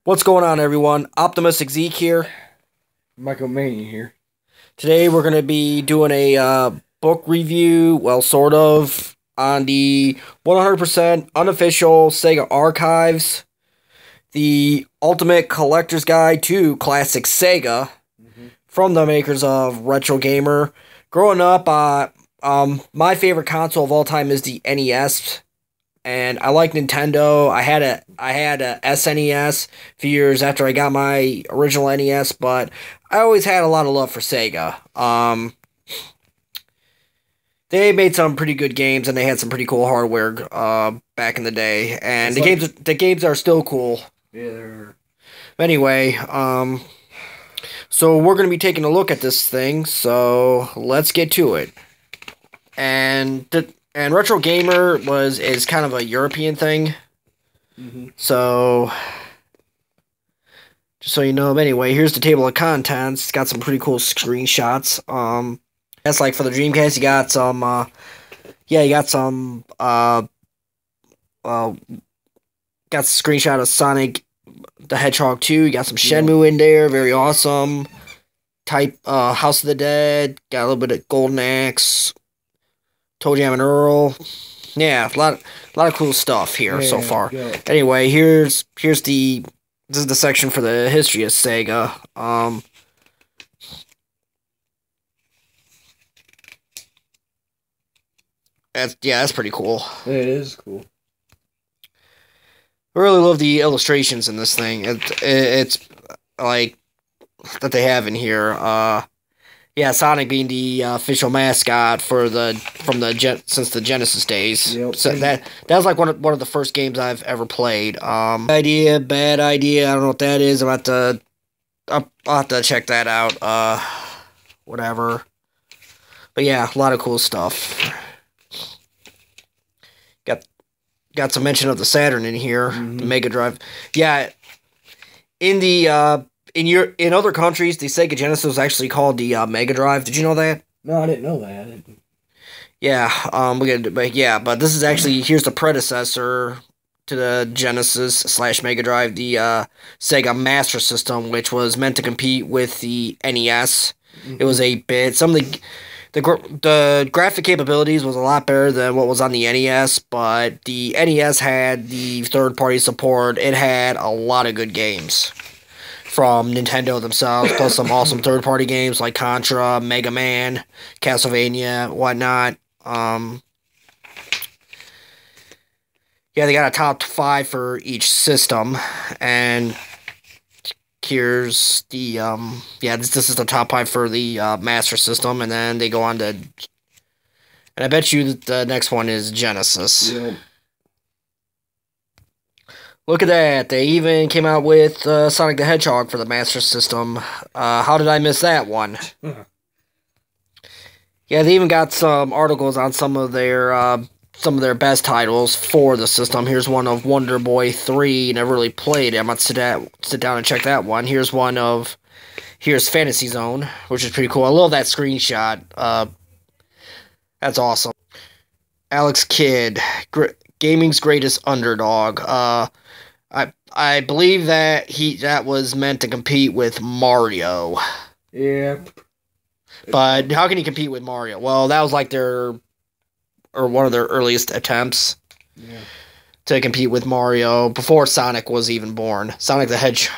What's going on, everyone? Optimistic Zeke here. Michael Maney here. Today we're going to be doing a book review, well, sort of, on the 100% unofficial Sega Archives, the ultimate collector's guide to classic Sega from the makers of Retro Gamer. Growing up, my favorite console of all time is the NES. And I like Nintendo. I had a SNES a few years after I got my original NES, but I always had a lot of love for Sega. They made some pretty good games, and they had some pretty cool hardware back in the day. And the games are still cool. Yeah, they're... Anyway, so we're gonna be taking a look at this thing. So let's get to it. And Retro Gamer is kind of a European thing. So, just so you know, anyway, here's the table of contents. It's got some pretty cool screenshots. That's like for the Dreamcast, you got some, got a screenshot of Sonic the Hedgehog 2. You got some Shenmue in there, very awesome. House of the Dead, got a little bit of Golden Axe. Toe Jam and Earl. Yeah, a lot of cool stuff here so far. Anyway, this is the section for the history of Sega. That's pretty cool. It is cool. I really love the illustrations in this thing. It's like that they have in here. Yeah, Sonic being the official mascot since the Genesis days. Yep. So that was like one of the first games I've ever played. Bad idea. I don't know what that is. I'll have to check that out. Whatever. But yeah, a lot of cool stuff. Got some mention of the Saturn in here, the Mega Drive. Yeah, in other countries, the Sega Genesis was actually called the Mega Drive. Did you know that? No, I didn't know that. Yeah, but this is actually, here's the predecessor to the Genesis / Mega Drive, the Sega Master System, which was meant to compete with the NES. It was 8-bit. Some of the graphic capabilities was a lot better than what was on the NES, but the NES had the third-party support. It had a lot of good games from Nintendo themselves, plus some awesome third-party games like Contra, Mega Man, Castlevania, whatnot. Yeah, they got a top 5 for each system, and here's the, this is the top 5 for the Master System, and then they go on to, and I bet you that the next one is Genesis. Yep. Look at that. They even came out with Sonic the Hedgehog for the Master System. How did I miss that one? Yeah, they even got some articles on some of their best titles for the system. Here's one of Wonder Boy 3. Never really played it. I'm going to sit down and check that one. Here's Fantasy Zone, which is pretty cool. I love that screenshot. That's awesome. Alex Kidd, gaming's greatest underdog. I believe that was meant to compete with Mario. Yeah. But how can he compete with Mario? Well, that was like one of their earliest attempts to compete with Mario before Sonic was even born. Sonic the Hedgehog.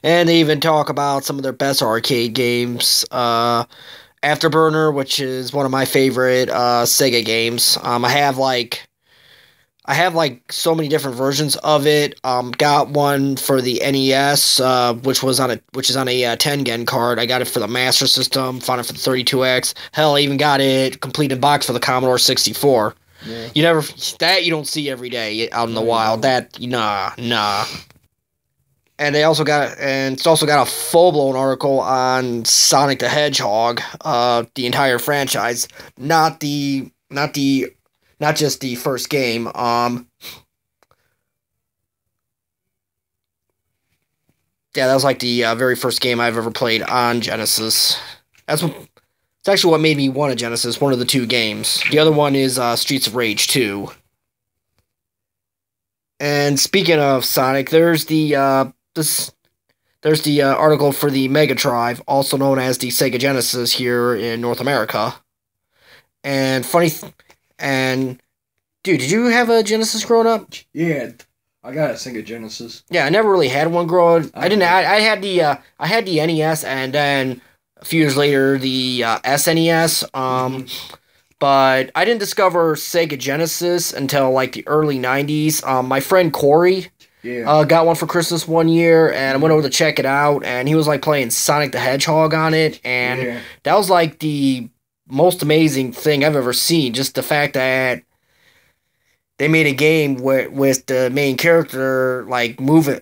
And they even talk about some of their best arcade games. Afterburner, which is one of my favorite Sega games. I have so many different versions of it. Got one for the NES, which is on a 10-gen card. I got it for the Master System, found it for the 32X. Hell, I even got it complete in box for the Commodore 64. Yeah. You don't see every day out in the wild. Nah. And it's also got a full-blown article on Sonic the Hedgehog, the entire franchise, not just the first game. Yeah, that was like the very first game I've ever played on Genesis. It's actually what made me want a Genesis, one of the 2 games. The other one is Streets of Rage 2. And speaking of Sonic, there's the article for the Mega Drive, also known as the Sega Genesis here in North America. And and dude, did you have a Genesis growing up? Yeah, I got a Sega Genesis. Yeah, I never really had one growing. I didn't. I had the NES, and then a few years later the SNES. But I didn't discover Sega Genesis until like the early '90s. My friend Kory got one for Christmas one year, and I went over to check it out, and he was like playing Sonic the Hedgehog on it, and that was like the most amazing thing I've ever seen. Just the fact that they made a game with the main character like moving,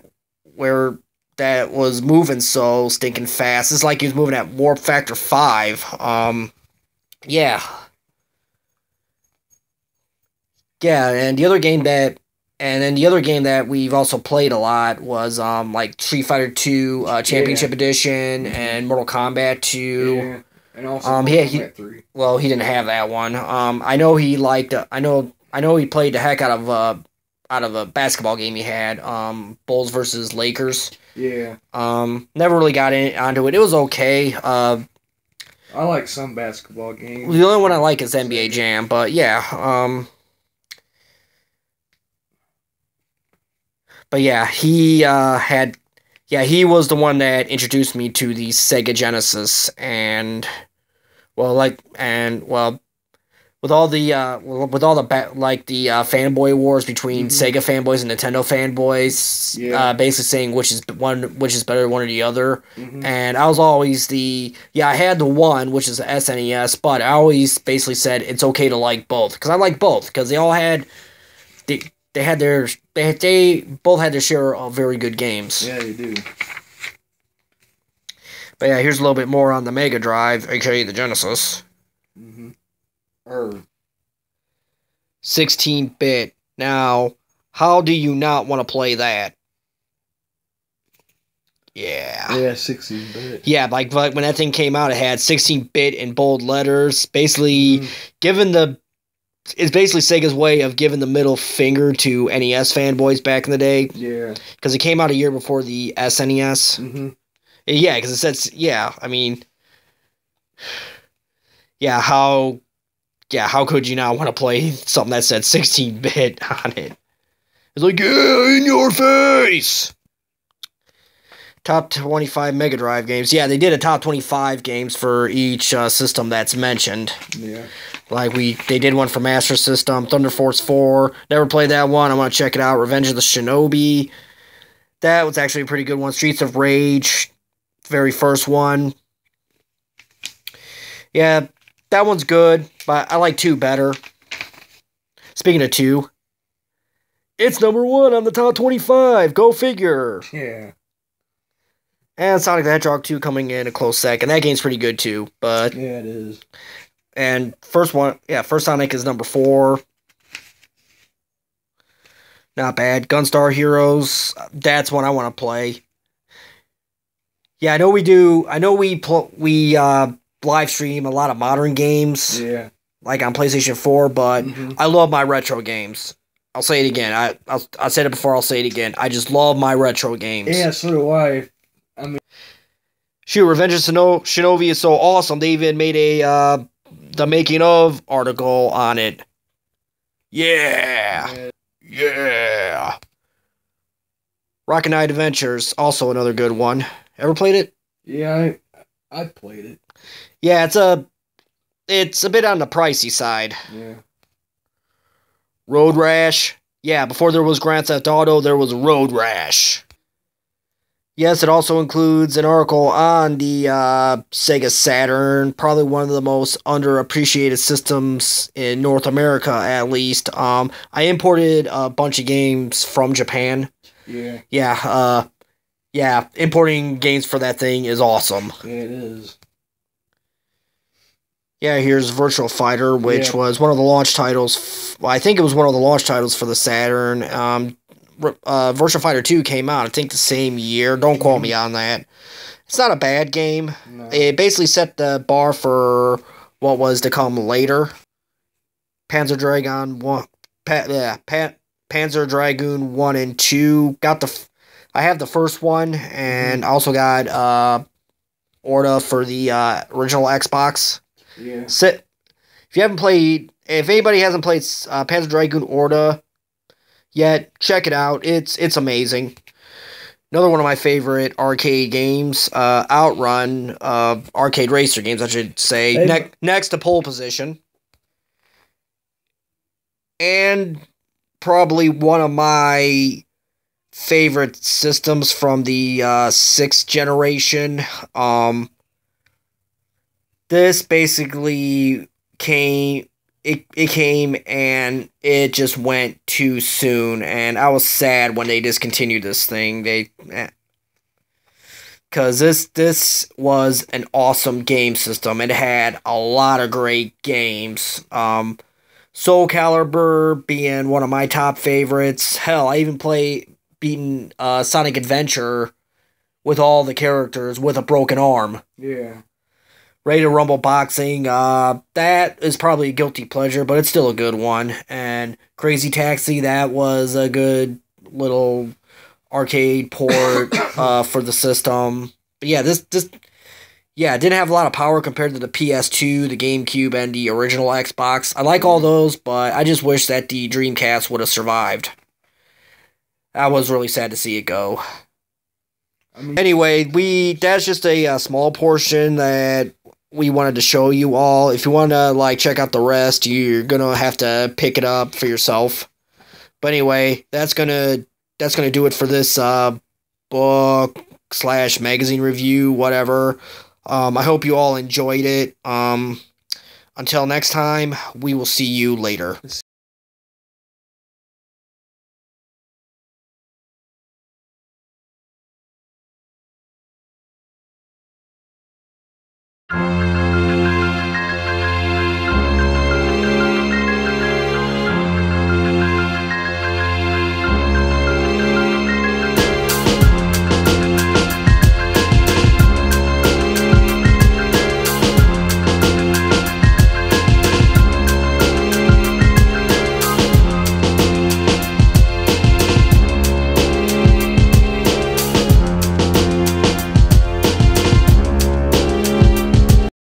where that was moving so stinking fast. It's like he was moving at warp factor 5. Yeah. Yeah, and the other game that we've also played a lot was like Street Fighter 2 Championship Edition and Mortal Kombat 2. Yeah. And also Mortal Kombat 3. Well, he didn't have that one. I know he liked I know he played the heck out of a basketball game he had, Bulls versus Lakers. Yeah. Never really got onto it. It was okay. I like some basketball games. The only one I like is NBA Jam, but yeah. But yeah, he was the one that introduced me to the Sega Genesis, and with all the fanboy wars between Sega fanboys and Nintendo fanboys, basically saying which is better, one or the other. And I was always I had the one, which is the SNES, but I always basically said it's okay to like both, because I like both, because they all had they both had their share of very good games. Yeah, they do. But yeah, here's a little bit more on the Mega Drive, aka the Genesis. 16-bit. Now, how do you not want to play that? Yeah. Yeah, 16-bit. Yeah, like when that thing came out, it had 16-bit in bold letters. Basically, it's basically Sega's way of giving the middle finger to NES fanboys back in the day. Yeah. Because it came out a year before the SNES. Yeah, because it says, how could you not want to play something that said 16-bit on it? It's like, yeah, in your face! Top 25 Mega Drive games. Yeah, they did a top 25 games for each system that's mentioned. Yeah. Like, they did one for Master System, Thunder Force 4. Never played that one. I want to check it out. Revenge of the Shinobi. That was actually a pretty good one. Streets of Rage. Very first one. Yeah, that one's good, but I like 2 better. Speaking of 2, it's number 1 on the top 25. Go figure. Yeah. And Sonic the Hedgehog 2 coming in a close second. That game's pretty good too, but yeah, it is. And first Sonic is number 4. Not bad. Gunstar Heroes, that's one I want to play. Yeah, I know we do. I know we live stream a lot of modern games. Yeah. Like on PlayStation 4, but I love my retro games. I'll say it again. I said it before, I'll say it again. I just love my retro games. Yeah, so do I. Shoot, Revenge of Shinobi is so awesome. They even made a the making of article on it. Yeah. Rocket Knight Adventures, also another good one. Ever played it? Yeah, I played it. Yeah, it's a bit on the pricey side. Yeah. Road Rash. Yeah, before there was Grand Theft Auto, there was Road Rash. Yes, it also includes an article on the Sega Saturn, probably one of the most underappreciated systems in North America, at least. I imported a bunch of games from Japan. Yeah. Yeah, importing games for that thing is awesome. Yeah, it is. Yeah, here's Virtua Fighter, which was one of the launch titles. I think it was one of the launch titles for the Saturn. Virtua Fighter 2 came out, I think, the same year. Don't quote me on that. It's not a bad game. No. It basically set the bar for what was to come later. Panzer Dragoon 1. Panzer Dragoon 1 and 2. I have the first one, and I also got Orta for the original Xbox. Yeah. If anybody hasn't played Panzer Dragoon Orta yet, check it out. It's amazing. Another one of my favorite arcade games, Outrun, arcade racer games, I should say. Next to Pole Position. And probably one of my favorite systems from the 6th generation. This basically came and it just went too soon, and I was sad when they discontinued this thing. Because this was an awesome game system. It had a lot of great games. Soul Calibur being one of my top favorites. Hell, I even beaten Sonic Adventure with all the characters with a broken arm. Yeah. Ready to Rumble Boxing, that is probably a guilty pleasure, but it's still a good one. And Crazy Taxi, that was a good little arcade port for the system. But yeah, it didn't have a lot of power compared to the PS2, the GameCube, and the original Xbox. I like all those, but I just wish that the Dreamcast would have survived. I was really sad to see it go. Anyway, that's just a small portion that we wanted to show you all. If you want to check out the rest, you're gonna have to pick it up for yourself. But anyway, that's gonna do it for this book / magazine review, whatever. I hope you all enjoyed it. Until next time, we will see you later.